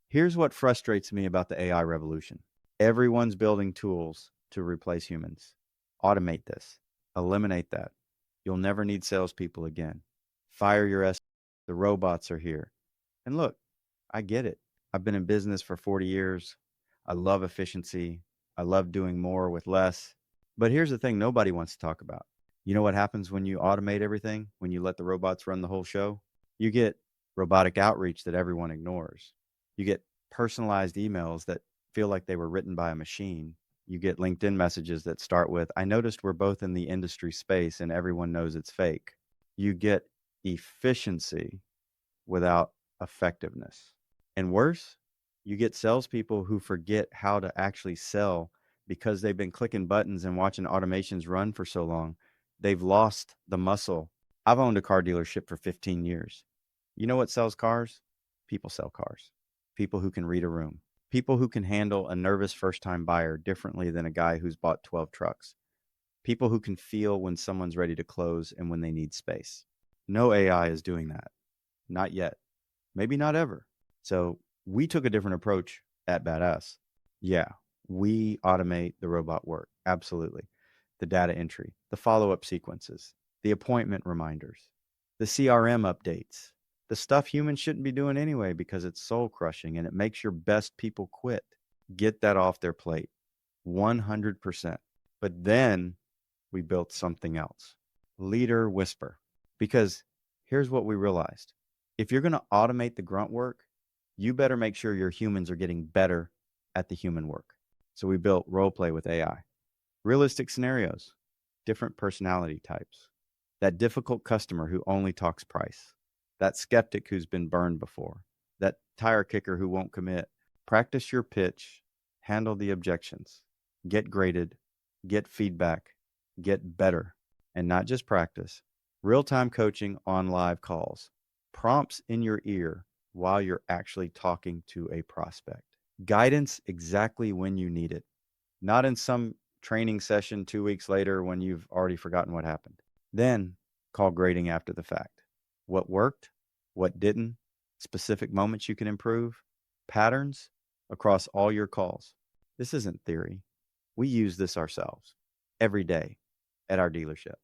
Here's what frustrates me about the AI revolution. Everyone's building tools to replace humans. Automate this. Eliminate that. You'll never need salespeople again. Fire your S. The robots are here. And look, I get it. I've been in business for 40 years. I love efficiency. I love doing more with less. But here's the thing nobody wants to talk about. You know what happens when you automate everything? When you let the robots run the whole show? You get robotic outreach that everyone ignores. You get personalized emails that feel like they were written by a machine. You get LinkedIn messages that start with, I noticed we're both in the industry space and everyone knows it's fake. You get efficiency without effectiveness. And worse, you get salespeople who forget how to actually sell because they've been clicking buttons and watching automations run for so long. They've lost the muscle. I've owned a car dealership for 15 years. You know what sells cars? People sell cars. People who can read a room. People who can handle a nervous first-time buyer differently than a guy who's bought 12 trucks. People who can feel when someone's ready to close and when they need space. No AI is doing that. Not yet. Maybe not ever. So we took a different approach at Badass. Yeah, we automate the robot work. Absolutely. The data entry, the follow-up sequences, the appointment reminders, the CRM updates, the stuff humans shouldn't be doing anyway because it's soul crushing and it makes your best people quit. Get that off their plate. 100%. But then we built something else. LeadrWhispr. Because here's what we realized. If you're going to automate the grunt work, you better make sure your humans are getting better at the human work. So we built Roleplay with AI. Realistic scenarios, different personality types, that difficult customer who only talks price, that skeptic who's been burned before, that tire kicker who won't commit. Practice your pitch, handle the objections, get graded, get feedback, get better, and not just practice. Real-time coaching on live calls, prompts in your ear while you're actually talking to a prospect. Guidance exactly when you need it, not in some training session 2 weeks later when you've already forgotten what happened. Then call grading after the fact. What worked, what didn't, specific moments you can improve, patterns across all your calls. This isn't theory. We use this ourselves every day at our dealership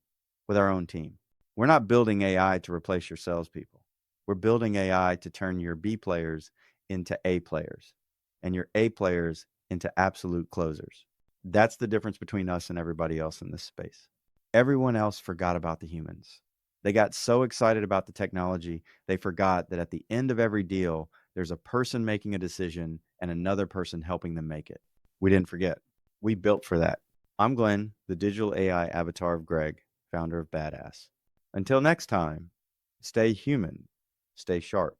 with our own team. We're not building AI to replace your salespeople. We're building AI to turn your B players into A players and your A players into absolute closers. That's the difference between us and everybody else in this space. Everyone else forgot about the humans. They got so excited about the technology, they forgot that at the end of every deal, there's a person making a decision and another person helping them make it. We didn't forget. We built for that. I'm Glenn, the digital AI avatar of Greg, founder of Badass. Until next time, stay human, stay sharp.